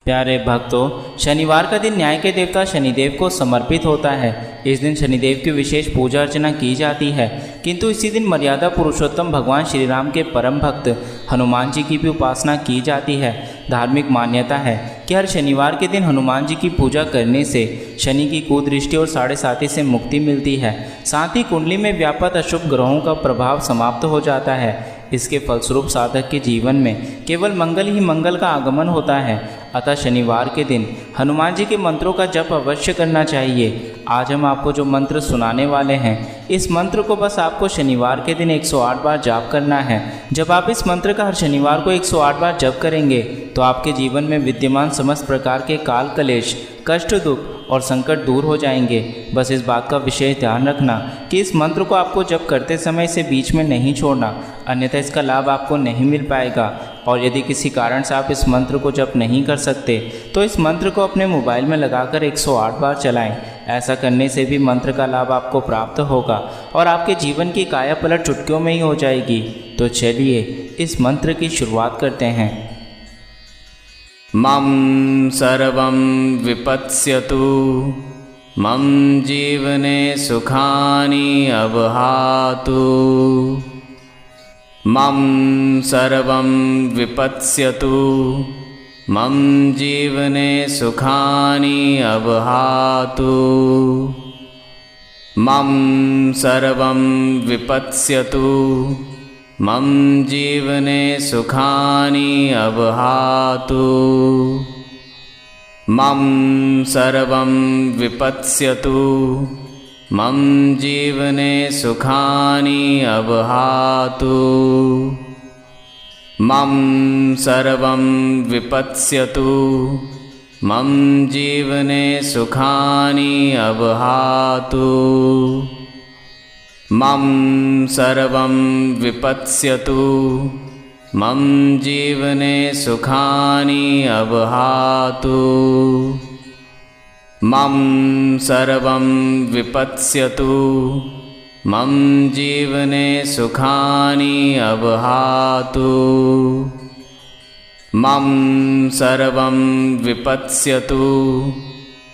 प्यारे भक्तों, शनिवार का दिन न्याय के देवता शनिदेव को समर्पित होता है। इस दिन शनिदेव की विशेष पूजा अर्चना की जाती है, किंतु इसी दिन मर्यादा पुरुषोत्तम भगवान श्री राम के परम भक्त हनुमान जी की भी उपासना की जाती है। धार्मिक मान्यता है कि हर शनिवार के दिन हनुमान जी की पूजा करने से शनि की कुदृष्टि और 7.5 से मुक्ति मिलती है। साथ ही कुंडली में व्याप्त अशुभ ग्रहों का प्रभाव समाप्त हो जाता है। इसके फलस्वरूप साधक के जीवन में केवल मंगल ही मंगल का आगमन होता है। अतः शनिवार के दिन हनुमान जी के मंत्रों का जप अवश्य करना चाहिए। आज हम आपको जो मंत्र सुनाने वाले हैं, इस मंत्र को बस आपको शनिवार के दिन 108 बार जाप करना है। जब आप इस मंत्र का हर शनिवार को 108 बार जप करेंगे तो आपके जीवन में विद्यमान समस्त प्रकार के काल कलेश, कष्ट, दुख और संकट दूर हो जाएंगे। बस इस बात का विशेष ध्यान रखना कि इस मंत्र को आपको जप करते समय इसे बीच में नहीं छोड़ना, अन्यथा इसका लाभ आपको नहीं मिल पाएगा। और यदि किसी कारण से आप इस मंत्र को जप नहीं कर सकते तो इस मंत्र को अपने मोबाइल में लगाकर 108 बार चलाएं। ऐसा करने से भी मंत्र का लाभ आपको प्राप्त होगा और आपके जीवन की काया पलट चुटकियों में ही हो जाएगी। तो चलिए इस मंत्र की शुरुआत करते हैं। मम सर्वं विपत्स्यतु, मम जीवने सुखानि अवहातु। मम सर्वं विपत्स्यतु, मम जीवने सुखानि अवहातु। मम सर्वं विपत्स्यतु, मम जीवने सुखानि अवहातु। मम सर्वं विपत्स्यतु, मम जीवने सुखानि अवहातु। मम सर्वं विपत्स्यतु, मम जीवने सुखानि अवहातु। मम सर्वं विपत्स्यतु, मम जीवने सुखानि अवहातु। मम सर्वं विपत्स्यतु, मम जीवने सुखानि अवहातु। मम सर्वं विपत्स्यतु,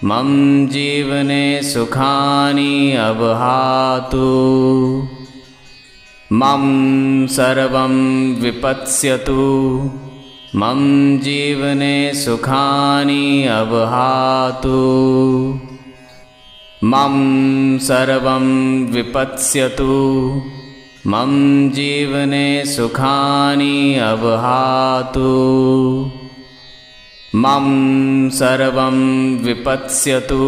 मम जीवने सुखानि अवहातु। मम सर्वं विपत्स्यतु, मम जीवने सुखानि अवहातु। मम सर्वं विपत्स्यतु, मम जीवने सुखानि अवहातु। मम सर्वं विपत्स्यतु,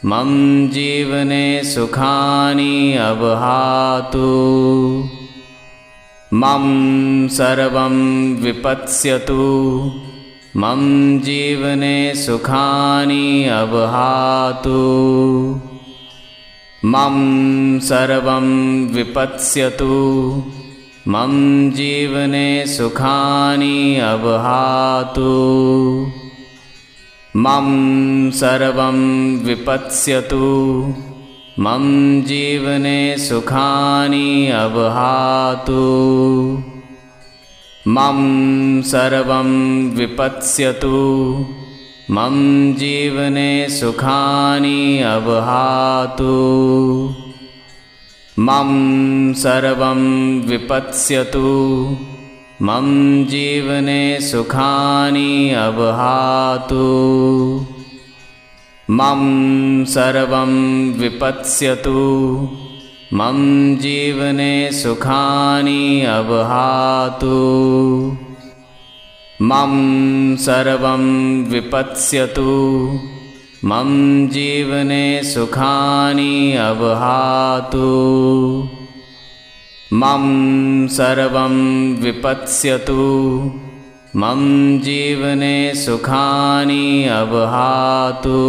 मम जीवने सुखानि अवहातु। मम सर्वं विपत्स्यतु, मम जीवने सुखानि अवहातु। मम सर्वं विपत्स्यतु, मम जीवने सुखानि अवहातु। मम सर्वं विपत्स्यतु, मम जीवने सुखानि अवहातु। मम सर्वं विपत्स्यतु, मम जीवने सुखानि अवहातु। मम सर्वं विपत्स्यतु, मम जीवने सुखानि अवहातु। मम सर्वं विपत्स्यतु, मम जीवने सुखानि अवहातु। मम सर्वं विपत्स्यतु, मम जीवने सुखानि अवहातु। मम सर्वं विपत्स्यतु, मम जीवने सुखानि अवहातु।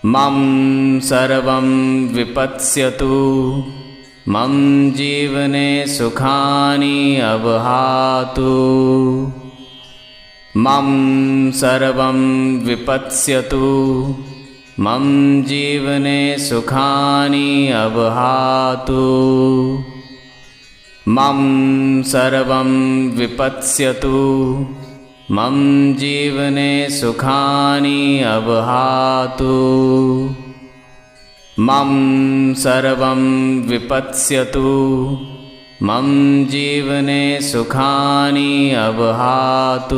मम सर्वं विपत्स्यतु, मम जीवने सुखानि अवहातु। मम सर्वं विपत्स्यतु, मम जीवने सुखानि अवहातु। मम सर्वं विपत्स्यतु, मम जीवने सुखानि अवहातु। मम सर्वं विपत्स्यतु। मम जीवने सुखानि अवहातु।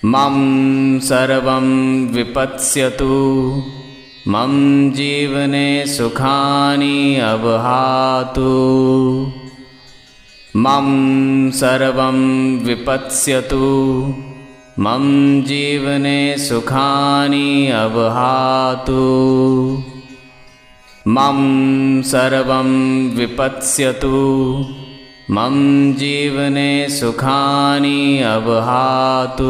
मम सर्वं विपत्स्यतु। मम जीवने सुखानि अवहातु। मम सर्वं विपत्स्यतु। मम जीवने सुखानि अवहातु। मम सर्वं विपत्स्यतु। मम जीवने सुखानि अवहातु।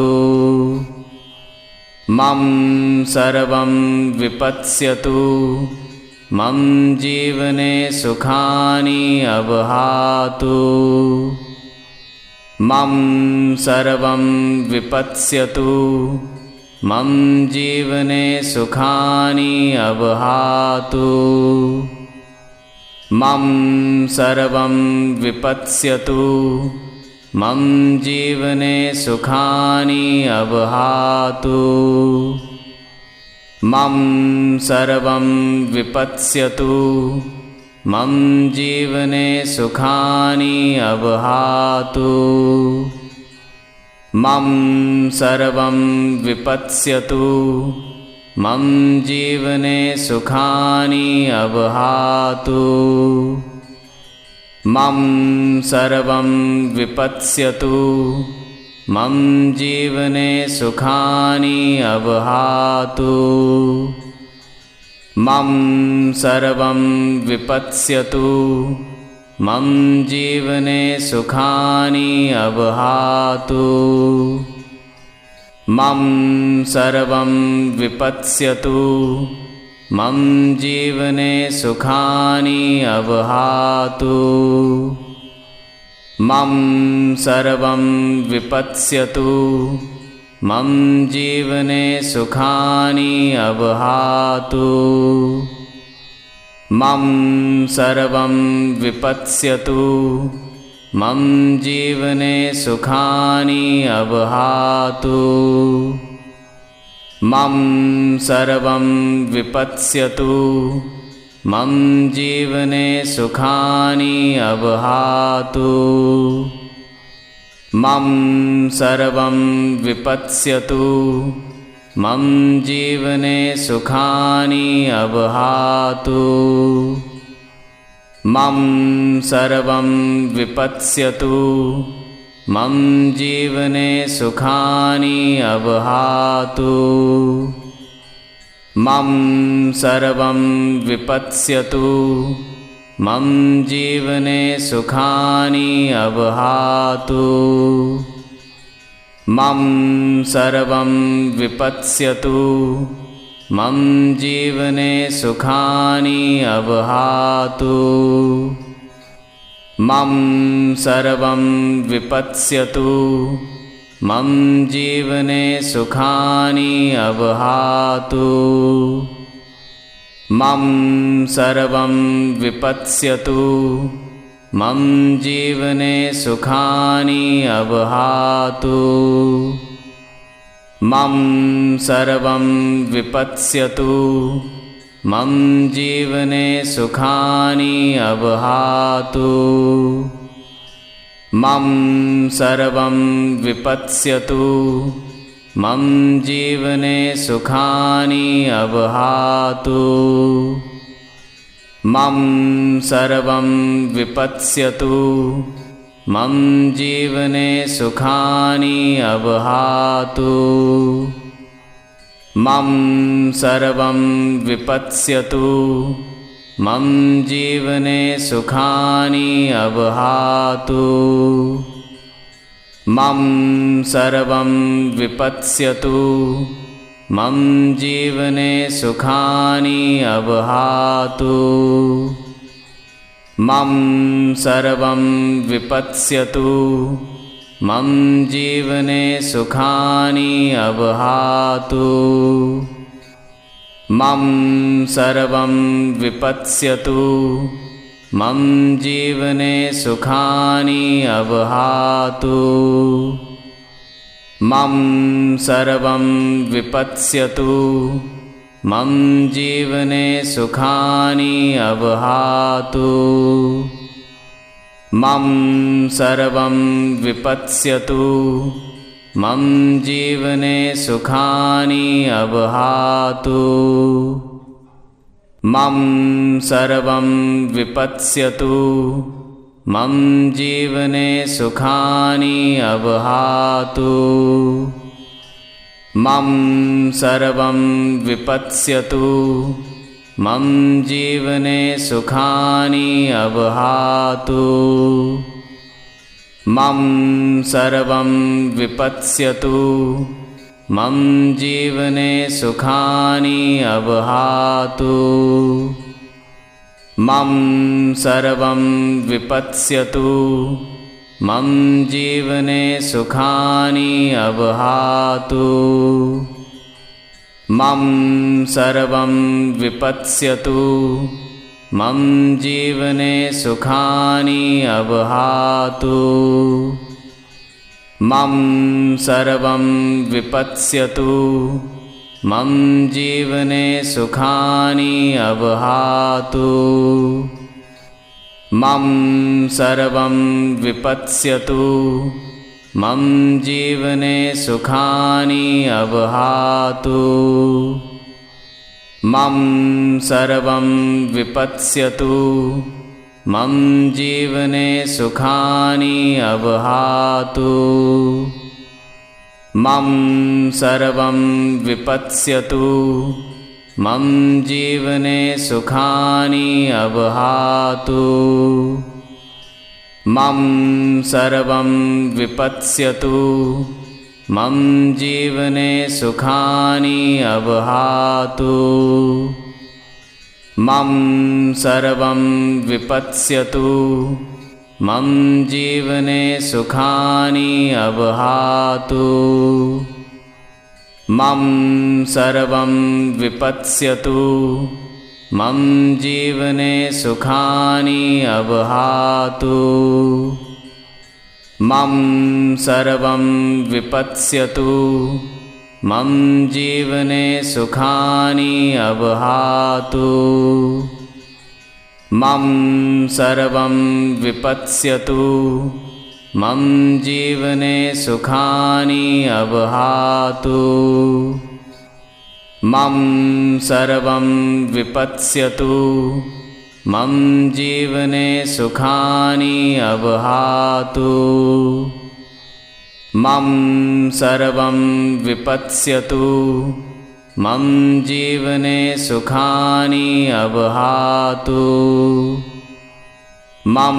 मम सर्वं विपत्स्यतु। मम जीवने सुखानि अवहातु। मम सर्वं विपत्स्यतु। मम जीवने सुखानि अवहातु। मम सर्वं विपत्स्यतु। मम जीवने सुखानि अवहातु। मम सर्वं विपत्स्यतु। मम जीवने सुखानि अवहातु। मम सर्वं विपत्स्यतु। मम जीवने सुखानि अवहातु। मम सर्वं विपत्स्यतु। मम जीवने सुखानि अवहातु। मम सर्वं विपत्स्यतु। मम जीवने सुखानि अवहातु। मम सर्वं विपत्स्यतु। मम जीवने सुखानि अवहातु। मम सर्वं विपत्स्यतु। मम जीवने सुखानि अवहातु। मम सर्वं विपत्स्यतु। मम जीवने सुखानि अवहातु। मम सर्वं विपत्स्यतु। मम जीवने सुखानि अवहातु। मम सर्वं विपत्स्यतु। मम जीवने सुखानि अवहातु। मम सर्वं विपत्स्यतु। मम जीवने सुखानि अवहातु। मम सर्वं विपत्स्यतु। मम जीवने सुखानि अवहातु। मम सर्वं विपत्स्यतु। मम जीवने सुखानि अवहातु। मम सर्वं विपत्स्यतु। मम जीवने सुखानि अवहातु। मम सर्वं विपत्स्यतु। मम जीवने सुखानि अवहातु। मम सर्वं विपत्स्यतु। मम जीवने सुखानि अवहातु। मम सर्वं विपत्स्यतु। मम जीवने सुखानि अवहातु। मम सर्वं विपत्स्यतु। मम जीवने सुखानि अवहातु। मम सर्वं विपत्स्यतु। मम जीवने सुखानि अवहातु। मम सर्वं विपत्स्यतु। मम जीवने सुखानि अवहातु। मम सर्वं विपत्स्यतु। मम जीवने सुखानि अवहातु। मम सर्वं विपत्स्यतु। मम जीवने सुखानि अवहातु। मम सर्वं विपत्स्यतु मम जीवने सुखानि अवहातु मम सर्वं विपत्स्यतु मम जीवने सुखानि अवहातु मम सर्वं विपत्स्यतु मम जीवने सुखानि अवहातु मम सर्वं विपत्स्यतु मम जीवने सुखानि अवहातु मम सर्वं विपत्स्यतु मम जीवने सुखानि अवहातु मम सर्वं विपत्स्यतु मम जीवने सुखानि अवहातु मम सर्वं विपत्स्यतु मम जीवने सुखानि अवहातु मम सर्वं विपत्स्यतु मम जीवने सुखानि अवहातु मम सर्वं विपत्स्यतु मम जीवने सुखानि अवहातु मम सर्वं विपत्स्यतु मम जीवने सुखानि अवहातु मम सर्वं विपत्स्यतु मम जीवने सुखानि अवहातु मम सर्वं विपत्स्यतु मम जीवने सुखानि अवहातु मम सर्वं विपत्स्यतु मम जीवने सुखानि अवहातु मम सर्वं विपत्स्यतु मम जीवने सुखानि अवहातु मम सर्वं विपत्स्यतु मम जीवने सुखानि अवहातु मम सर्वं विपत्स्यतु मम जीवने सुखानि अवहातु मम सर्वं विपत्स्यतु मम जीवने सुखानि अवहातु मम सर्वं विपत्स्यतु मम जीवने सुखानि अवहातु मम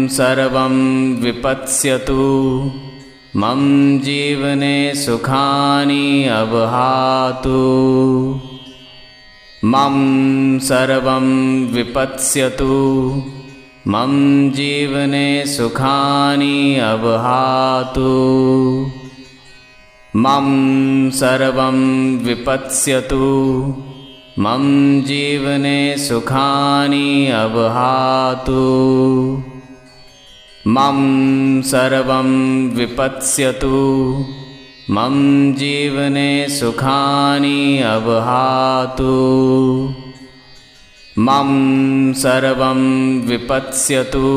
सर्वं विपत्स्यतु मम जीवने सुखानि अवहातु मम सर्वं विपत्स्यतु मम जीवने सुखानि अवहातु मम सर्वं विपत्स्यतु मम जीवने सुखानि अवहातु मम सर्वं विपत्स्यतु मम जीवने सुखानि अवहातु मम सर्वं विपत्स्यतु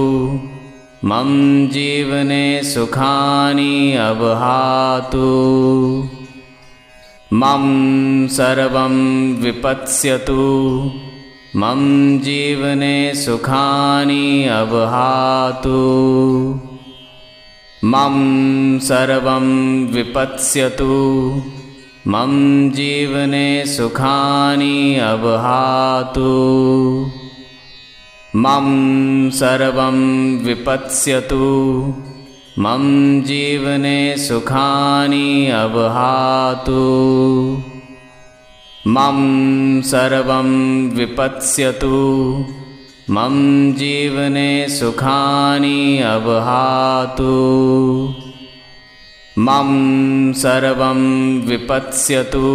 मम जीवने सुखानि अवहातु मम सर्वं विपत्स्यतु मम जीवने सुखानि अवहातु मम सर्वं विपत्स्यतु मम जीवने सुखानि अवहातु मम सर्वं विपत्स्यतु मम जीवने सुखानि अवहातु मम सर्वं विपत्स्यतु मम जीवने सुखानि अवहातु मम सर्वं विपत्स्यतु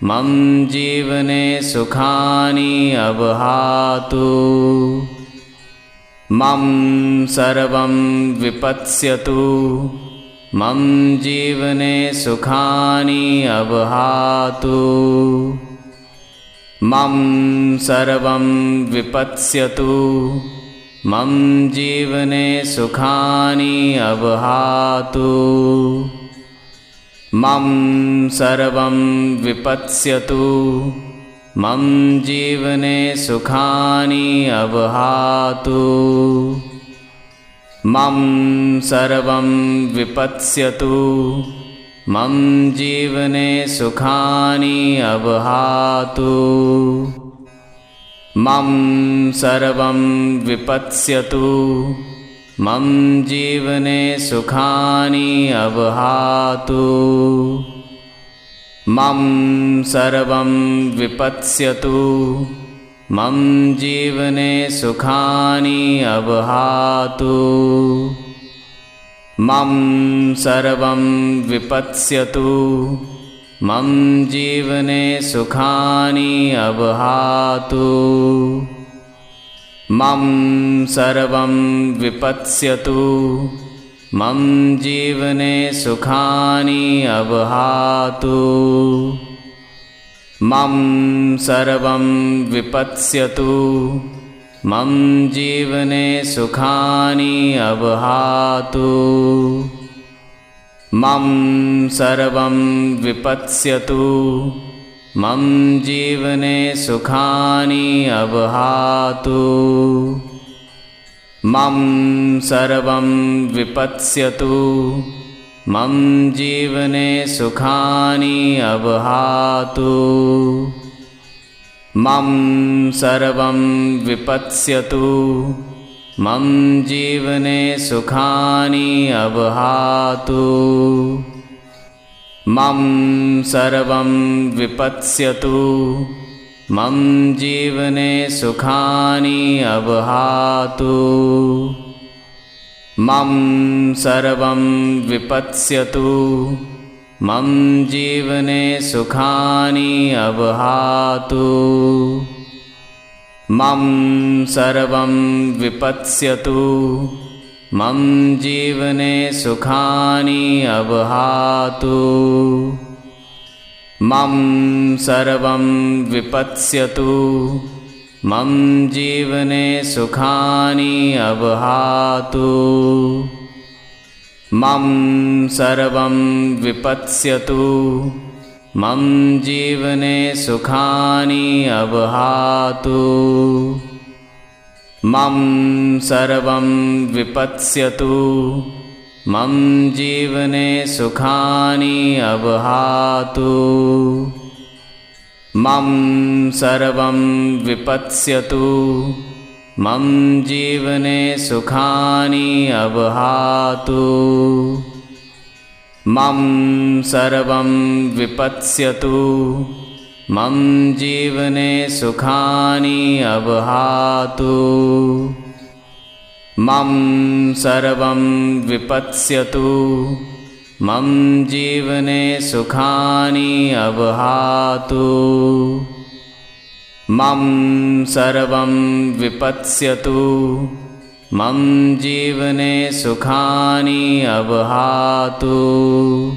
मम जीवने सुखानि अवहातु मम सर्वं विपत्स्यतु मम जीवने सुखानि अवहातु। मम सर्वं विपत्स्यतु। मम जीवने सुखानि अवहातु। मम सर्वं विपत्स्यतु। मम जीवने सुखानि अवहातु। मम सर्वं विपत्स्यतु। मम जीवने सुखानि अवहातु। मम सर्वं विपत्स्यतु। मम जीवने सुखानि अवहातु। मम सर्वं विपत्स्यतु। मम जीवने सुखानि अवहातु। मम सर्वं विपत्स्यतु। मम जीवने सुखानि अवहातु। मम सर्वं विपत्स्यतु। मम जीवने सुखानि अवहातु। मम सर्वं विपत्स्यतु। मम जीवने सुखानि अवहातु। मम सर्वं विपत्स्यतु। मम जीवने सुखानि अवहातु। मम सर्वं विपत्स्यतु। मम जीवने सुखानि अवहातु। मम सर्वं विपत्स्यतु। मम जीवने सुखानि अवहातु। मम सर्वं विपत्स्यतु। मम जीवने सुखानि अवहातु। मम सर्वं विपत्स्यतु। मम जीवने सुखानि अवहातु। मम सर्वं विपत्स्यतु। मम जीवने सुखानि अवहातु। मम सर्वं विपत्स्यतु। मम जीवने सुखानि अवहातु। मम सर्वं विपत्स्यतु। मम जीवने सुखानि अवहातु। मम सर्वं विपत्स्यतु। मम जीवने सुखानि अवहातु। मम सर्वं विपत्स्यतु। मम जीवने सुखानि अवहातु। मम सर्वं विपत्स्यतु। मम जीवने सुखानि अवहातु। मम सर्वं विपत्स्यतु। मम जीवने सुखानि अवहातु। मम सर्वं विपत्स्यतु। मम जीवने सुखानि अवहातु।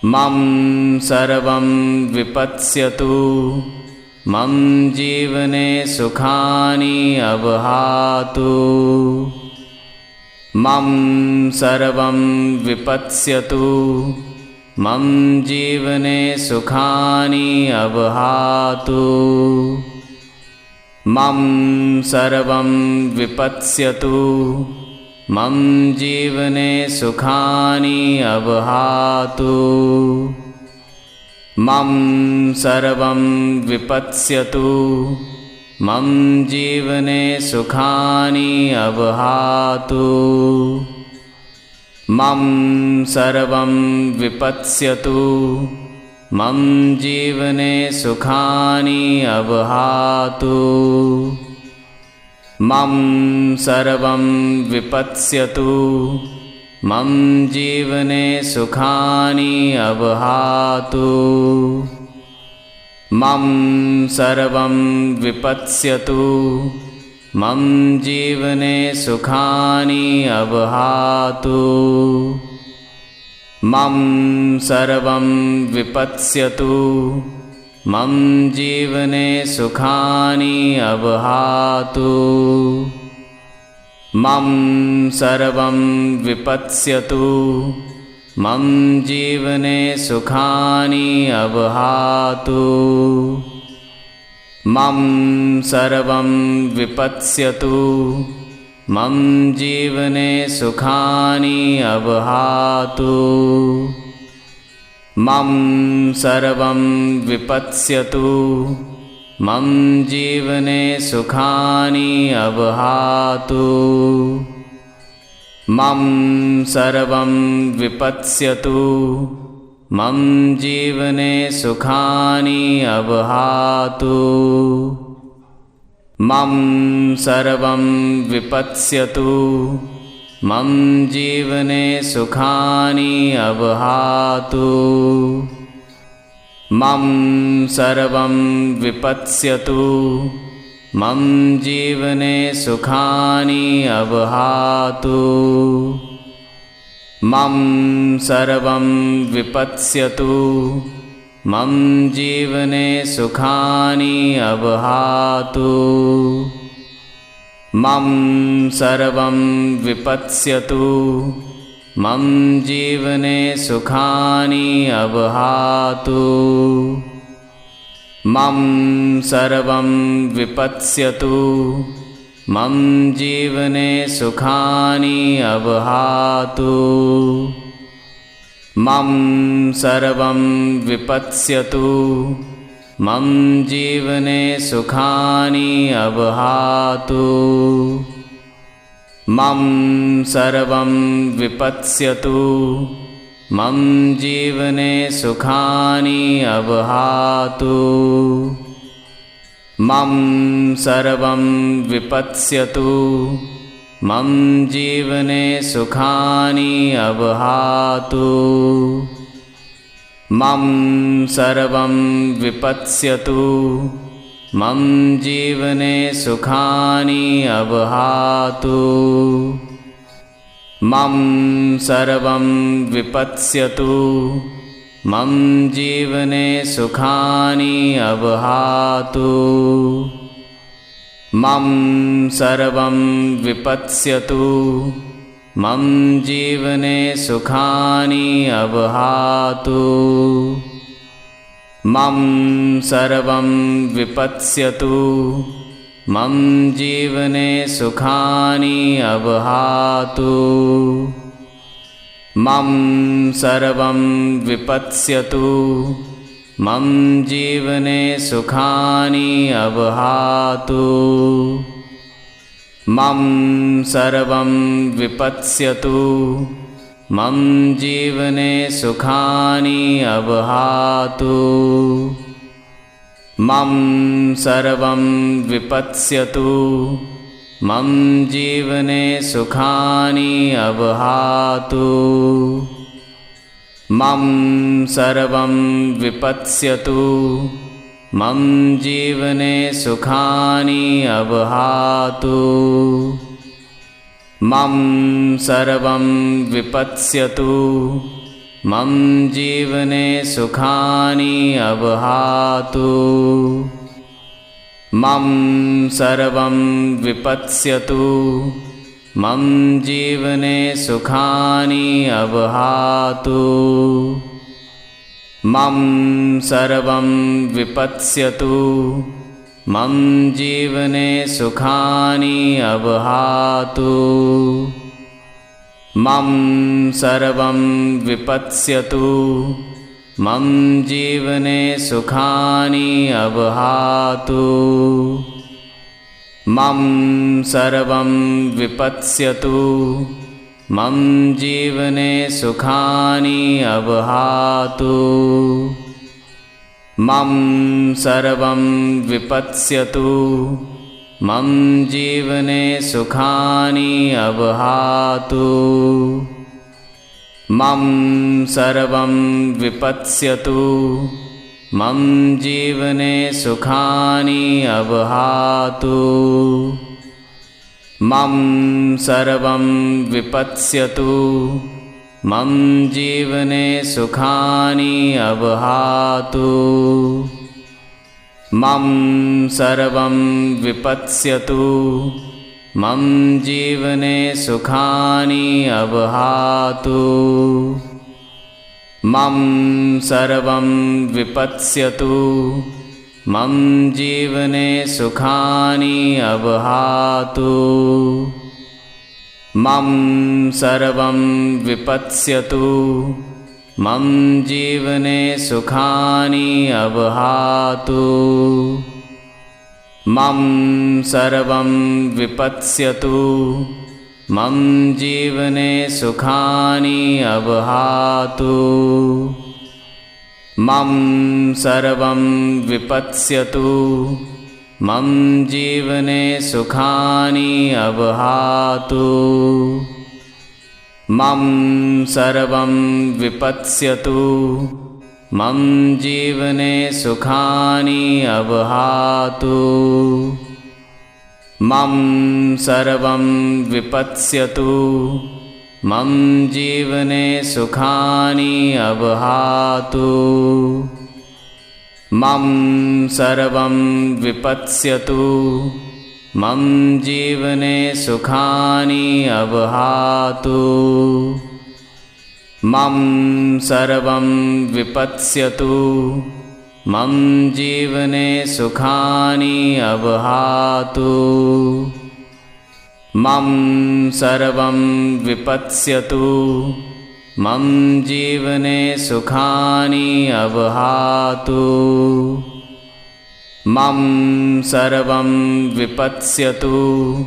मम सर्वं विपत्स्यतु। मम जीवने सुखानि अवहातु। मम सर्वं विपत्स्यतु। मम जीवने सुखानि अवहातु। मम सर्वं विपत्स्यतु। मम जीवने सुखानि अवहातु। मम सर्वं विपत्स्यतु। मम जीवने सुखानि अवहातु। मम सर्वं विपत्स्यतु। मम जीवने सुखानि अवहातु। मम सर्वं विपत्स्यतु। मम जीवने सुखानि अवहातु। मम सर्वं विपत्स्यतु। मम जीवने सुखानि अवहातु। मम सर्वं विपत्स्यतु मम जीवने सुखानि अवहातु मम सर्वं विपत्स्यतु मम जीवने सुखानि अवहातु मम सर्वं विपत्स्यतु मम जीवने सुखानि अवहातु मम सर्वं विपत्स्यतु मम जीवने सुखानि अवहातु मम सर्वं विपत्स्यतु मम जीवने सुखानि अवहातु मम सर्वं विपत्स्यतु मम जीवने सुखानि अवहातु मम सर्वं विपत्स्यतु मम जीवने सुखानि अवहातु मम सर्वं विपत्स्यतु मम जीवने सुखानि अवहातु मम सर्वं विपत्स्यतु मम जीवने सुखानि अवहातु मम सर्वं विपत्स्यतु मम जीवने सुखानि अवहातु मम सर्वं विपत्स्यतु मम जीवने सुखानि अवहातु मम सर्वं विपत्स्यतु मम जीवने सुखानि अवहातु मम सर्वं विपत्स्यतु मम जीवने सुखानि अवहातु मम सर्वं विपत्स्यतु मम जीवने सुखानि अवहातु मम सर्वं विपत्स्यतु मम जीवने सुखानि अवहातु मम सर्वं विपत्स्यतु मम जीवने सुखानि अवहातु मम सर्वं विपत्स्यतु मम जीवने सुखानि अवहातु मम सर्वं विपत्स्यतु मम जीवने सुखानि अवहातु मम सर्वं विपत्स्यतु मम जीवने सुखानि अवहातु मम सर्वं विपत्स्यतु मम जीवने सुखानि अवहातु मम सर्वं विपत्स्यतु मम जीवने सुखानि अवहातु मम सर्वं विपत्स्यतु मम जीवने सुखानि अवहातु मम सर्वं विपत्स्यतु मम जीवने सुखानि अवहातु मम सर्वं विपत्स्यतु मम जीवने सुखानि अवहातु मम सर्वं विपत्स्यतु मम जीवने सुखानि अवहातु मम सर्वं विपत्स्यतु मम जीवने सुखानि अवहातु मम सर्वं विपत्स्यतु मम जीवने सुखानि अवहातु मम सर्वं विपत्स्यतु मम जीवने सुखानि अवहातु मम सर्वं विपत्स्यतु मम जीवने सुखानि अवहातु। मम सर्वं विपत्स्यतु। मम जीवने सुखानि अवहातु। मम सर्वं विपत्स्यतु। मम जीवने सुखानि अवहातु। मम सर्वं विपत्स्यतु। मम जीवने सुखानि अवहातु। मम सर्वं विपत्स्यतु। मम जीवने सुखानि अवहातु। मम सर्वं विपत्स्यतु। मम जीवने सुखानि अवहातु। मम सर्वं विपत्स्यतु। मम जीवने सुखानि अवहातु। मम सर्वं विपत्स्यतु। मम जीवने सुखानि अवहातु। मम सर्वं विपत्स्यतु। मम जीवने सुखानि अवहातु। मम सर्वं विपत्स्यतु। मम जीवने सुखानि अवहातु। मम सर्वं विपत्स्यतु। मम जीवने सुखानि अवहातु। मम सर्वं विपत्स्यतु।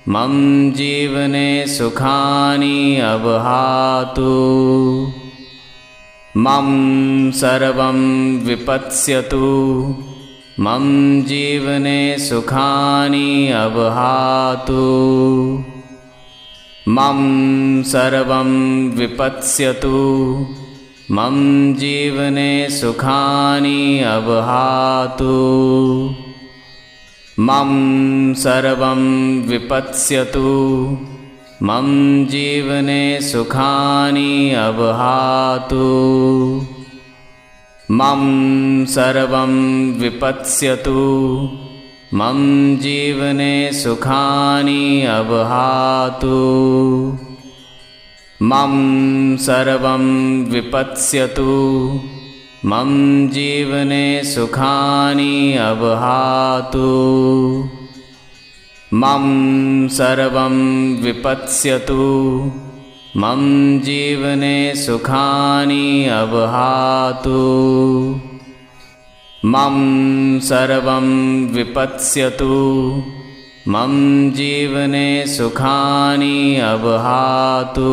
मम जीवने सुखानि अवहातु। मम सर्वं विपत्स्यतु। मम जीवने सुखानि अवहातु। मम सर्वं विपत्स्यतु। मम जीवने सुखानि अवहातु। मम सर्वं विपत्स्यतु। मम जीवने सुखानि अवहातु। मम सर्वं विपत्स्यतु। मम जीवने सुखानि अवहातु। मम सर्वं विपत्स्यतु। मम जीवने सुखानि अवहातु। मम सर्वं विपत्स्यतु। मम जीवने सुखानि अवहातु। मम सर्वं विपत्स्यतु। मम जीवने सुखानि अवहातु।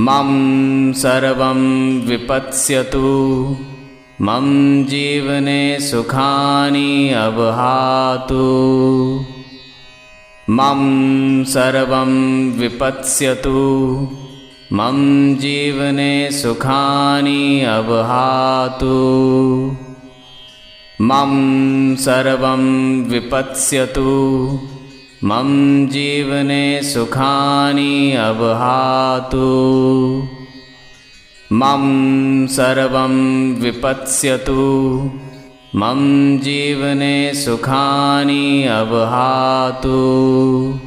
मम सर्वं विपत्स्यतु। मम जीवने सुखानि अवहातु। मम सर्वं विपत्स्यतु। मम जीवने सुखानि अवहातु। मम सर्वं विपत्स्यतु। मम जीवने सुखानि अवहातु। मम सर्वं विपत्स्यतु। मम जीवने सुखानि अवहातु।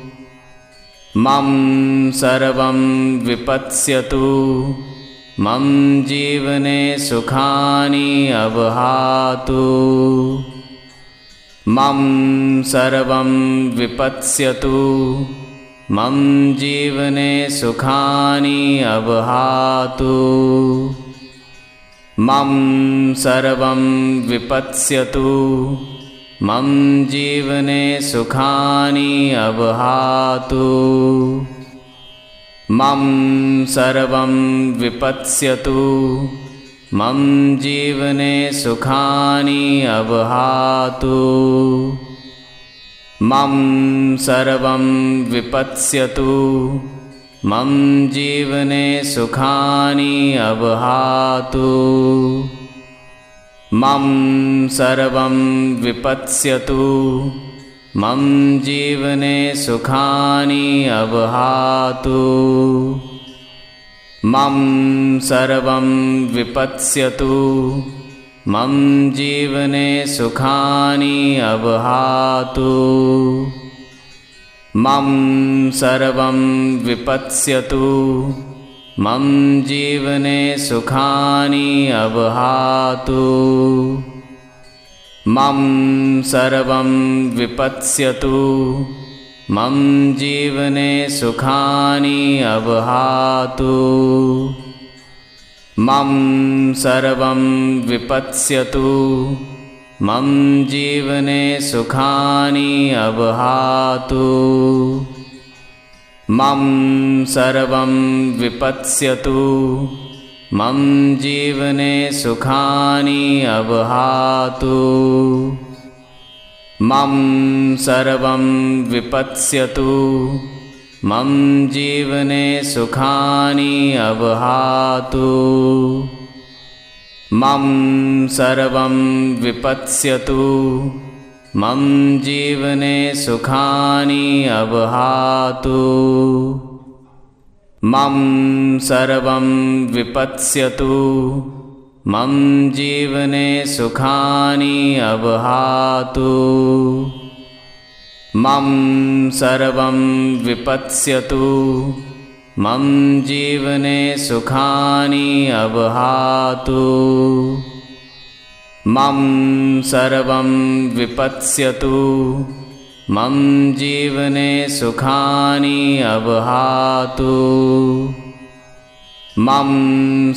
मम सर्वं विपत्स्यतु। मम जीवने सुखानि अवहातु। मम सर्वं विपत्स्यतु। मम जीवने सुखानि अवहातु। मम सर्वं विपत्स्यतु। मम जीवने सुखानि अवहातु। मम सर्वं विपत्स्यतु। मम जीवने सुखानि अवहातु। मम सर्वं विपत्स्यतु। मम जीवने सुखानि अवहातु। मम सर्वं विपत्स्यतु। मम जीवने सुखानि अवहातु। मम सर्वं विपत्स्यतु मम जीवने सुखानि अवहातु मम सर्वं विपत्स्यतु मम जीवने सुखानि अवहातु मम सर्वं विपत्स्यतु मम जीवने सुखानि अवहातु मम सर्वं विपत्स्यतु मम जीवने सुखानि अवहातु मम सर्वं विपत्स्यतु मम जीवने सुखानि अवहातु मम सर्वं विपत्स्यतु मम जीवने सुखानि अवहातु मम सर्वं विपत्स्यतु मम जीवने सुखानि अवहातु मम सर्वं विपत्स्यतु मम जीवने सुखानि अवहातु मम सर्वं विपत्स्यतु मम जीवने सुखानि अवहातु मम सर्वं विपत्स्यतु मम जीवने सुखानि अवहातु मम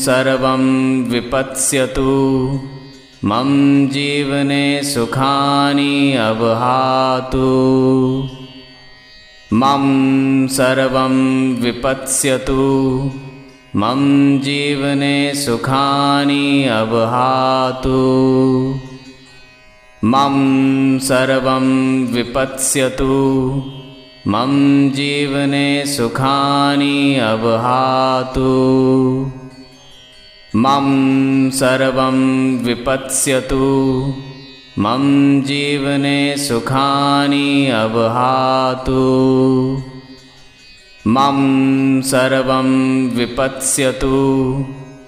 सर्वं विपत्स्यतु मम जीवने सुखानि अवहातु मम सर्वं विपत्स्यतु मम जीवने सुखानि अवहातु मम सर्वं विपत्स्यतु मम जीवने सुखानि अवहातु मम सर्वं विपत्स्यतु मम जीवने सुखानि अवहातु मम सर्वं विपत्स्यतु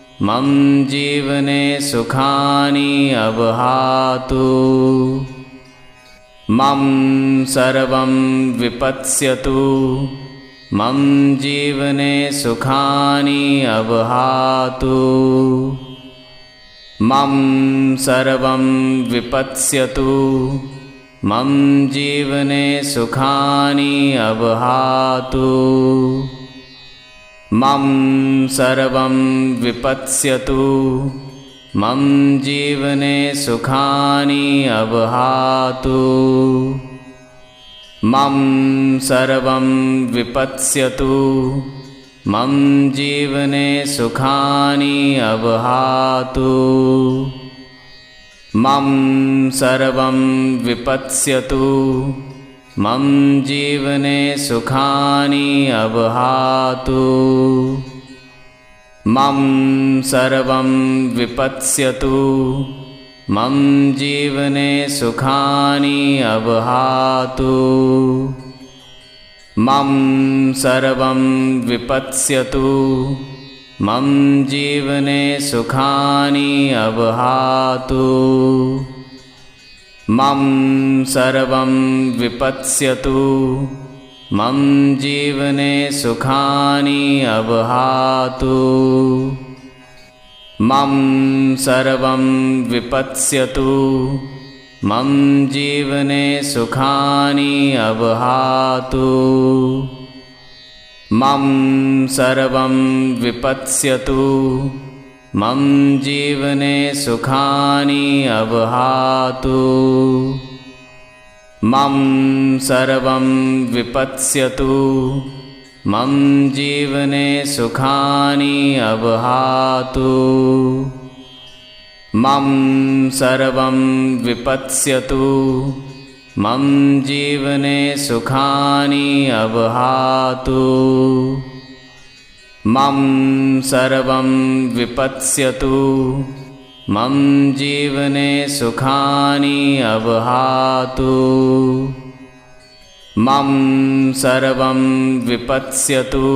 मम जीवने सुखानि अवहातु मम सर्वं विपत्स्यतु मम जीवने सुखानि अवहातु मम सर्वं विपत्स्यतु मम जीवने सुखानि अवहातु मम सर्वं विपत्स्यतु मम जीवने सुखानि अवहातु मम सर्वं विपत्स्यतु मम जीवने सुखानि अवहातु मम सर्वं विपत्स्यतु मम जीवने सुखानि अवहातु मम सर्वं विपत्स्यतु मम जीवने सुखानि अवहातु मम सर्वं विपत्स्यतु मम जीवने सुखानि अवहातु मम सर्वं विपत्स्यतु मम जीवने सुखानि अवहातु मम सर्वं विपत्स्यतु मम जीवने सुखानि अवहातु मम सर्वं विपत्स्यतु मम जीवने सुखानि अवहातु मम सर्वं विपत्स्यतु मम जीवने सुखानि अवहातु मम सर्वं विपत्स्यतु मम जीवने सुखानि अवहातु मम सर्वं विपत्स्यतु मम जीवने सुखानि अवहातु मम सर्वं विपत्स्यतु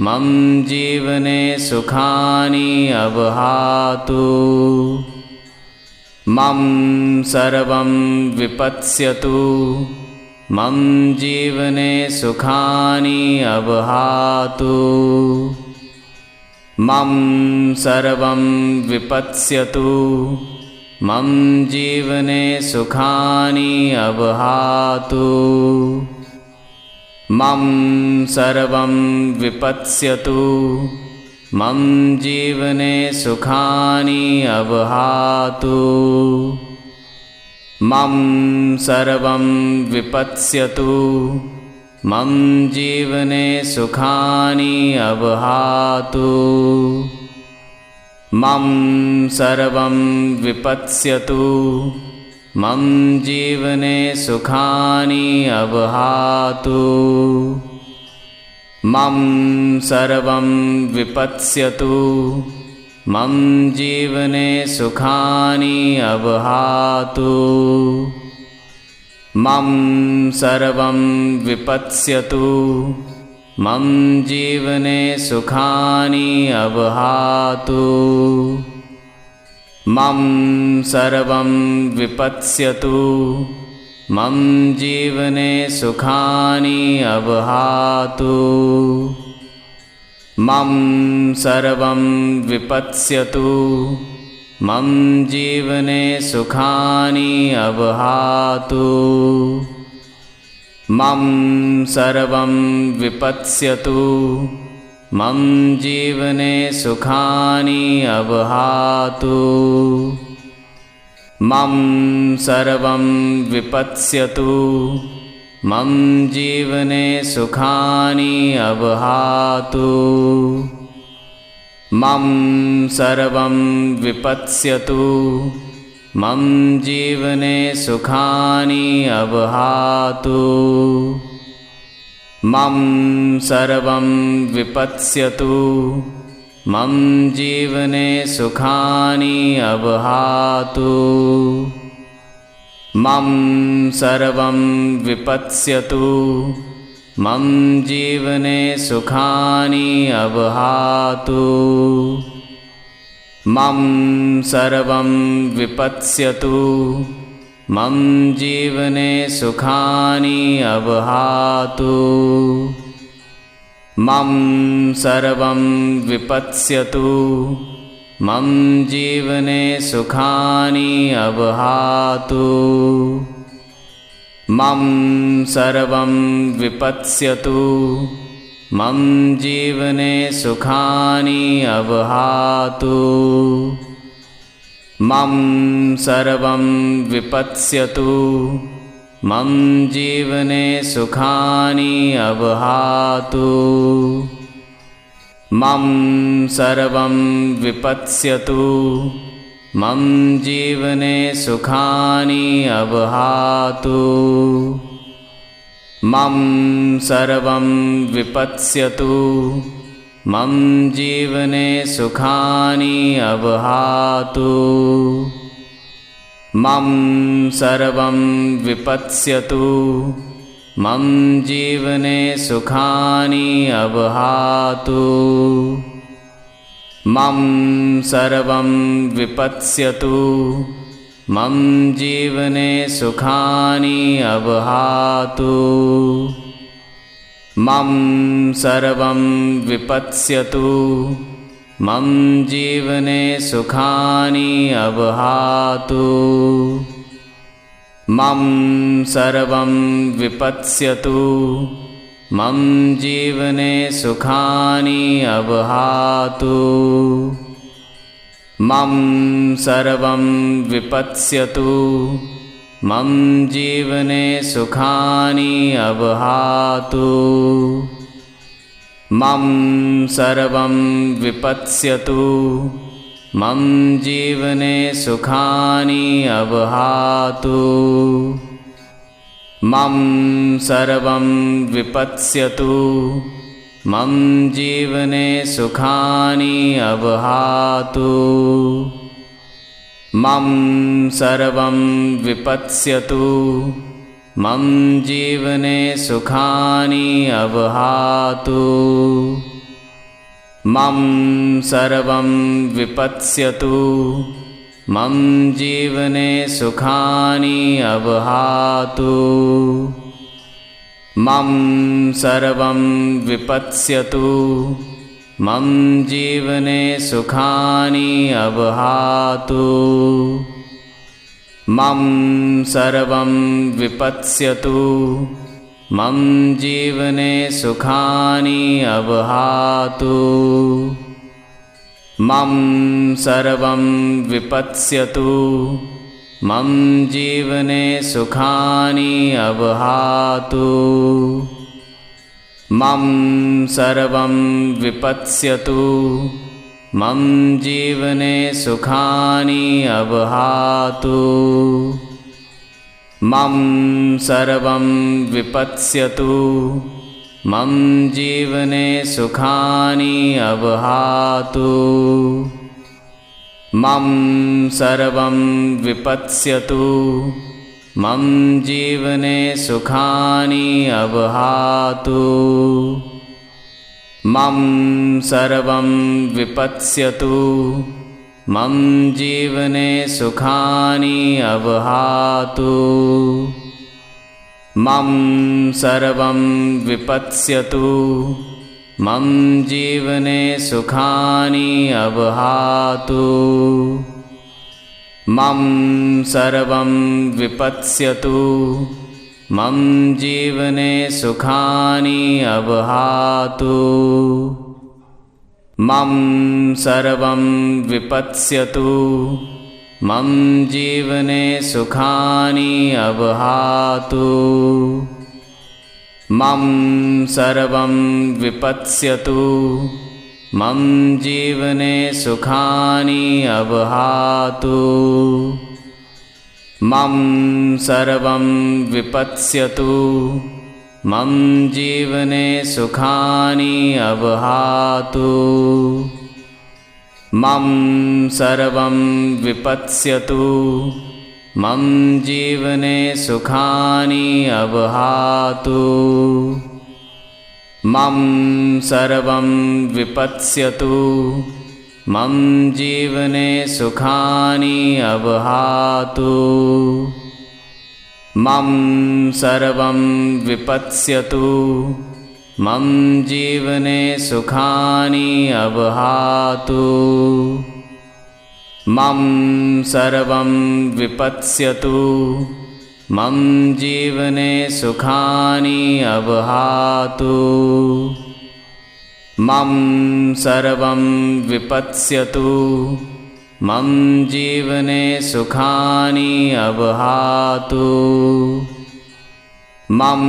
मम जीवने सुखानि अवहातु। मम सर्वं विपत्स्यतु। मम जीवने सुखानि अवहातु। मम सर्वं विपत्स्यतु। मम जीवने सुखानि अवहातु। मम सर्वं विपत्स्यतु। मम जीवने सुखानि अवहातु। मम सर्वं विपत्स्यतु। मम जीवने सुखानि अवहातु। मम सर्वं विपत्स्यतु। मम जीवने सुखानि अवहातु। मम सर्वं विपत्स्यतु। मम जीवने सुखानि अवहातु। मम सर्वं विपत्स्यतु। मम जीवने सुखानि अवहातु। मम सर्वं विपत्स्यतु। मम जीवने सुखानि अवहातु। मम सर्वं विपत्स्यतु। मम जीवने सुखानि अवहातु। मम सर्वं विपत्स्यतु। मम जीवने सुखानि अवहातु। मम सर्वं विपत्स्यतु। मम जीवने सुखानि अवहातु। मम सर्वं विपत्स्यतु। मम जीवने सुखानि अवहातु। मम सर्वं विपत्स्यतु। मम जीवने सुखानि अवहातु। मम सर्वं विपत्स्यतु। मम जीवने सुखानि अवहातु। मम सर्वं विपत्स्यतु। मम जीवने सुखानि अवहातु। मम सर्वं विपत्स्यतु। मम जीवने सुखानि अवहातु। मम सर्वं विपत्स्यतु। मम जीवने सुखानि अवहातु। मम सर्वं विपत्स्यतु। मम जीवने सुखानि अवहातु। मम सर्वं विपत्स्यतु। मम जीवने सुखानि अवहातु। मम सर्वं विपत्स्यतु। मम जीवने सुखानि अवहातु। मम सर्वं विपत्स्यतु। मम जीवने सुखानि अवहातु। मम सर्वं विपत्स्यतु। मम जीवने सुखानि अवहातु। मम सर्वं विपत्स्यतु। मम जीवने सुखानि अवहातु। मम सर्वं विपत्स्यतु। मम जीवने सुखानि अवहातु। मम सर्वं विपत्स्यतु। मम जीवने सुखानि अवहातु। मम सर्वं विपत्स्यतु। मम जीवने सुखानि अवहातु। मम सर्वं विपत्स्यतु। मम जीवने सुखानि अवहातु। मम सर्वं विपत्स्यतु। मम जीवने सुखानि अवहातु। मम सर्वं विपत्स्यतु मम जीवने सुखानि अवहातु मम सर्वं विपत्स्यतु मम जीवने सुखानि अवहातु मम सर्वं विपत्स्यतु मम जीवने सुखानि अवहातु मम सर्वं विपत्स्यतु मम जीवने सुखानि अवहातु मम सर्वं विपत्स्यतु मम जीवने सुखानि अवहातु मम सर्वं विपत्स्यतु मम जीवने सुखानि अवहातु मम सर्वं विपत्स्यतु मम जीवने सुखानि अवहातु मम सर्वं विपत्स्यतु मम जीवने सुखानि अवहातु मम सर्वं विपत्स्यतु मम जीवने सुखानि अवहातु मम सर्वं विपत्स्यतु मम जीवने सुखानि अवहातु मम सर्वं विपत्स्यतु मम जीवने सुखानि अवहातु मम सर्वं विपत्स्यतु मम जीवने सुखानि अवहातु मम सर्वं विपत्स्यतु मम जीवने सुखानि अवहातु मम सर्वं विपत्स्यतु मम जीवने सुखानि अवहातु मम सर्वं विपत्स्यतु मम जीवने सुखानि अवहातु मम सर्वं विपत्स्यतु मम जीवने सुखानि अवहातु मम सर्वं विपत्स्यतु मम जीवने सुखानि अवहातु मम सर्वं विपत्स्यतु मम जीवने सुखानि अवहातु मम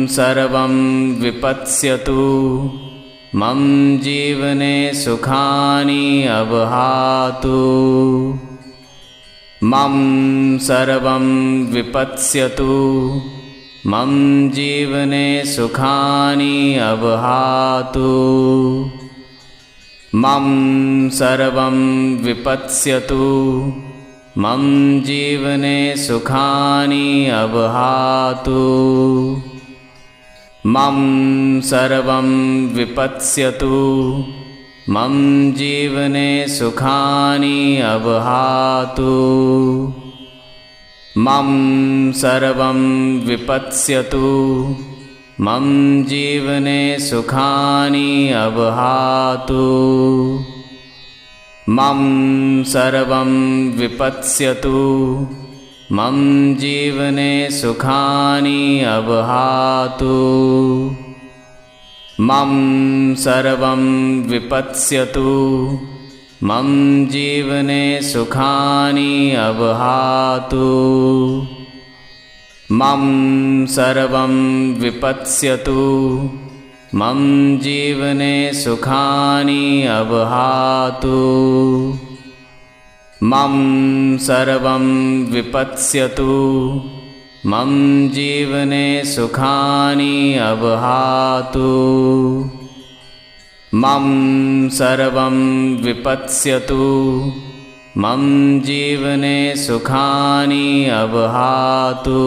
सर्वं विपत्स्यतु मम जीवने सुखानि अवहातु मम सर्वं विपत्स्यतु मम जीवने सुखानि अवहातु मम सर्वं विपत्स्यतु मम जीवने सुखानि अवहातु मम सर्वं विपत्स्यतु मम जीवने सुखानि अवहातु मम सर्वं विपत्स्यतु मम जीवने सुखानि अवहातु मम सर्वं विपत्स्यतु मम जीवने सुखानि अवहातु मम सर्वं विपत्स्यतु मम जीवने सुखानि अवहातु मम सर्वं विपत्स्यतु मम जीवने सुखानि अवहातु मम सर्वं विपत्स्यतु मम जीवने सुखानि अवहातु मम सर्वं विपत्स्यतु मम जीवने सुखानि अवहातु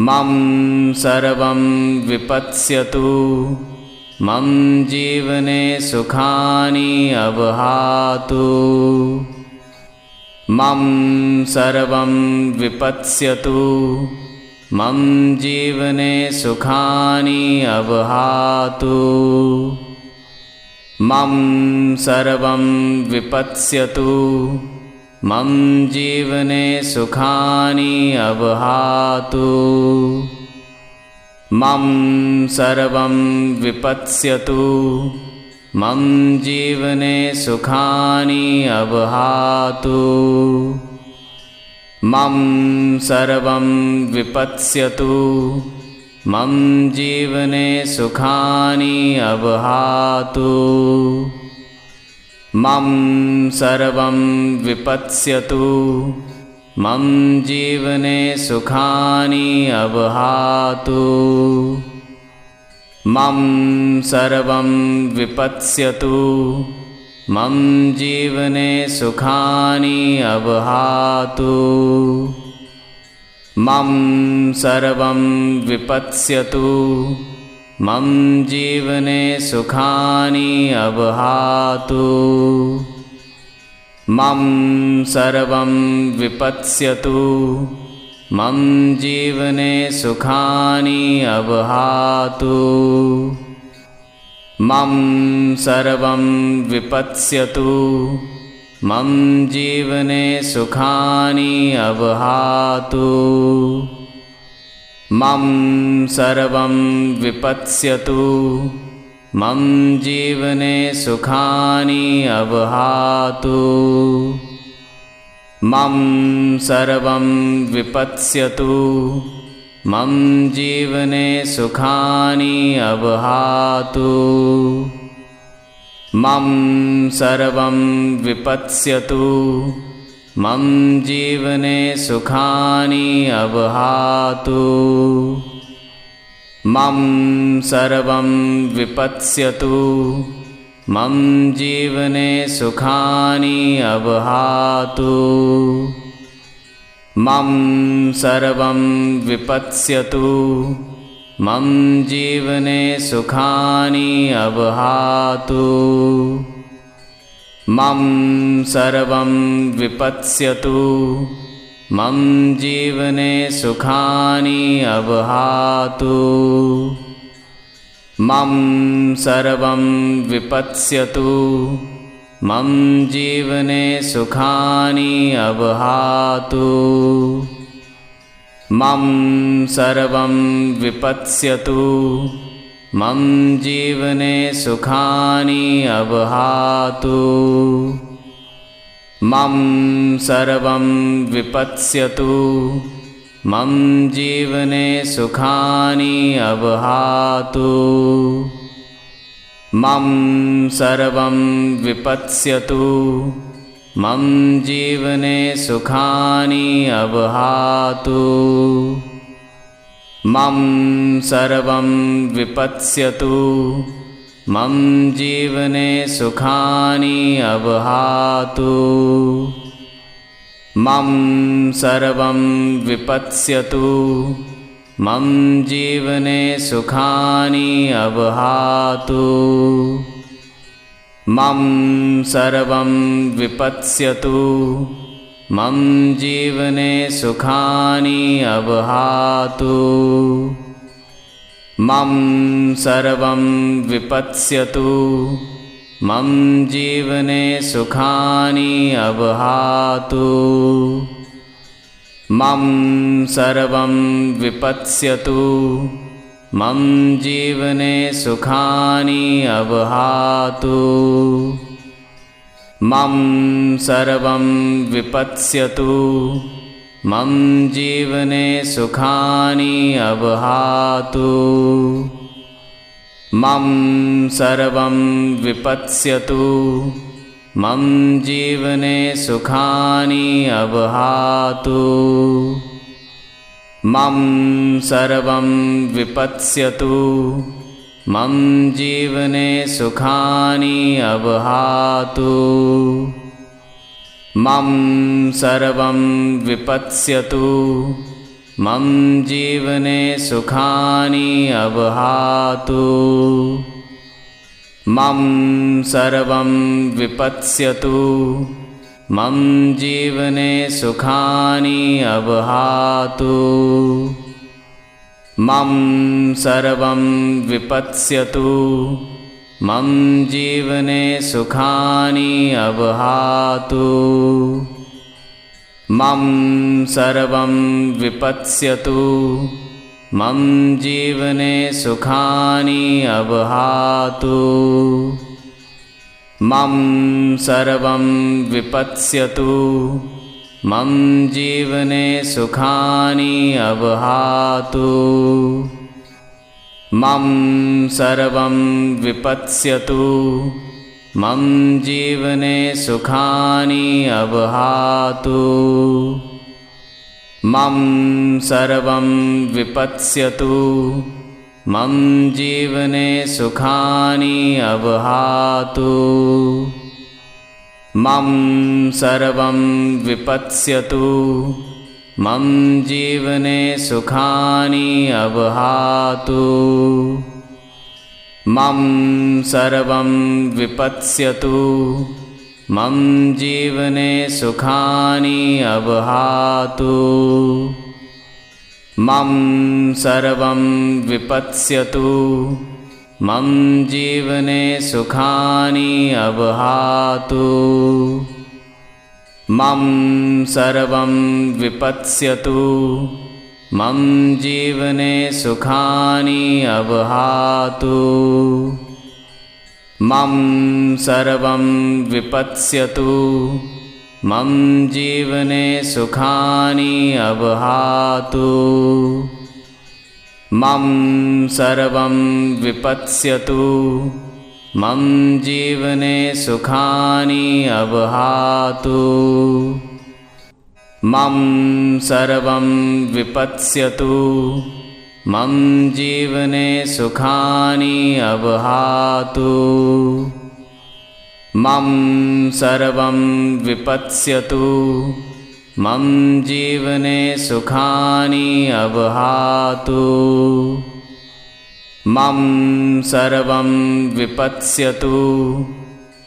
मम सर्वं विपत्स्यतु मम जीवने सुखानि अवहातु। मम सर्वं विपत्स्यतु। मम जीवने सुखानि अवहातु। मम सर्वं विपत्स्यतु। मम जीवने सुखानि अवहातु। मम सर्वं विपत्स्यतु। मम जीवने सुखानि अवहातु। मम सर्वं विपत्स्यतु। मम जीवने सुखानि अवहातु। मम सर्वं विपत्स्यतु। मम जीवने सुखानि अवहातु। मम सर्वं विपत्स्यतु। मम जीवने सुखानि अवहातु। मम सर्वं विपत्स्यतु। मम जीवने सुखानि अवहातु। मम सर्वं विपत्स्यतु। मम जीवने सुखानि अवहातु। मम सर्वं विपत्स्यतु। मम जीवने सुखानि अवहातु। मम सर्वं विपत्स्यतु। मम जीवने सुखानि अवहातु। मम सर्वं विपत्स्यतु। मम जीवने सुखानि अवहातु। मम सर्वं विपत्स्यतु। मम जीवने सुखानि अवहातु। मम सर्वं विपत्स्यतु। मम जीवने सुखानि अवहातु। मम सर्वं विपत्स्यतु। मम जीवने सुखानि अवहातु। मम सर्वं विपत्स्यतु। मम जीवने सुखानि अवहातु। मम सर्वं विपत्स्यतु। मम जीवने सुखानि अवहातु। मम सर्वं विपत्स्यतु। मम जीवने सुखानि अवहातु। मम सर्वं विपत्स्यतु। मम जीवने सुखानि अवहातु। मम सर्वं विपत्स्यतु। मम जीवने सुखानि अवहातु। मम सर्वं विपत्स्यतु। मम जीवने सुखानि अवहातु। मम सर्वं विपत्स्यतु। मम जीवने सुखानि अवहातु। मम सर्वं विपत्स्यतु। मम जीवने सुखानि अवहातु। मम सर्वं विपत्स्यतु। मम जीवने सुखानि अवहातु। मम सर्वं विपत्स्यतु। मम जीवने सुखानि अवहातु। मम सर्वं विपत्स्यतु। मम जीवने सुखानि अवहातु। मम सर्वं विपत्स्यतु। मम जीवने सुखानि अवहातु। मम सर्वं विपत्स्यतु। मम जीवने सुखानि अवहातु। मम सर्वं विपत्स्यतु। मम जीवने सुखानि अवहातु। मम सर्वं विपत्स्यतु मम जीवने सुखानि अवहातु मम सर्वं विपत्स्यतु मम जीवने सुखानि अवहातु मम सर्वं विपत्स्यतु मम जीवने सुखानि अवहातु मम सर्वं विपत्स्यतु मम जीवने सुखानि अवहातु मम सर्वं विपत्स्यतु मम जीवने सुखानि अवहातु मम सर्वं विपत्स्यतु मम जीवने सुखानि अवहातु मम सर्वं विपत्स्यतु मम जीवने सुखानि अवहातु मम सर्वं विपत्स्यतु मम जीवने सुखानि अवहातु मम सर्वं विपत्स्यतु मम जीवने सुखानि अवहातु मम सर्वं विपत्स्यतु मम जीवने सुखानि अवहातु मम सर्वं विपत्स्यतु मम जीवने सुखानि अवहातु मम सर्वं विपत्स्यतु मम जीवने सुखानि अवहातु मम सर्वं विपत्स्यतु मम जीवने सुखानि अवहातु मम सर्वं विपत्स्यतु मम जीवने सुखानि अवहातु मम सर्वं विपत्स्यतु मम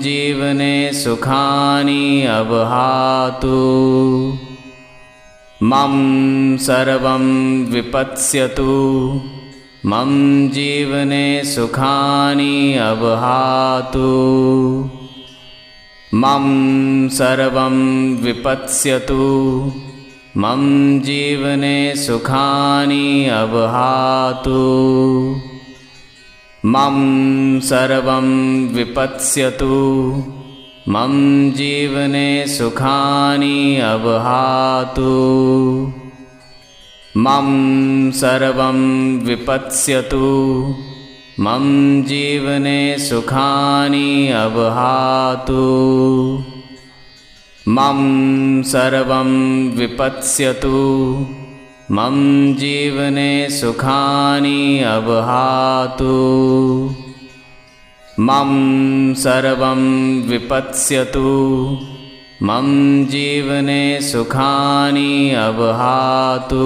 जीवने सुखानि अवहातु मम सर्वं विपत्स्यतु मम जीवने सुखानि अवहातु मम सर्वं विपत्स्यतु मम जीवने सुखानि अवहातु मम सर्वं विपत्स्यतु मम जीवने सुखानि अवहातु मम सर्वं विपत्स्यतु मम जीवने सुखानि अवहातु मम सर्वं विपत्स्यतु मम जीवने सुखानि अवहातु मम सर्वं विपत्स्यतु मम जीवने सुखानि अवहातु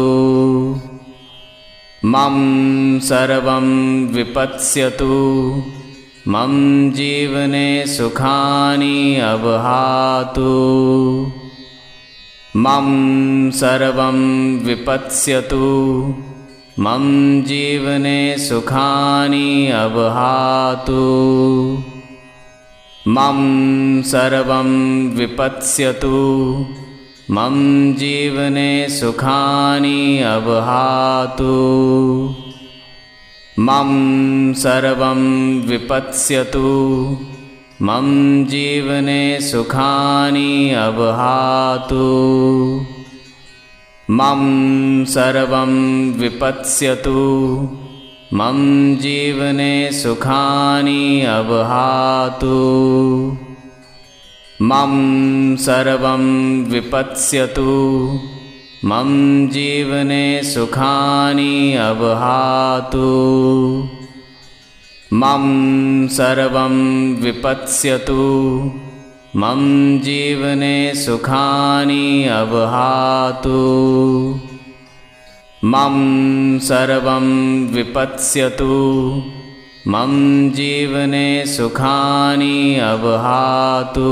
मम सर्वं विपत्स्यतु मम जीवने सुखानि अवहातु मम सर्वं विपत्स्यतु मम जीवने सुखानि अवहातु मम सर्वं विपत्स्यतु मम जीवने सुखानि अवहातु मम सर्वं विपत्स्यतु मम जीवने सुखानि अवहातु मम सर्वं विपत्स्यतु मम जीवने सुखानि अवहातु मम सर्वं विपत्स्यतु मम जीवने सुखानि अवहातु मम सर्वं विपत्स्यतु मम जीवने सुखानि अवहातु मम सर्वं विपत्स्यतु मम जीवने सुखानि अवहातु।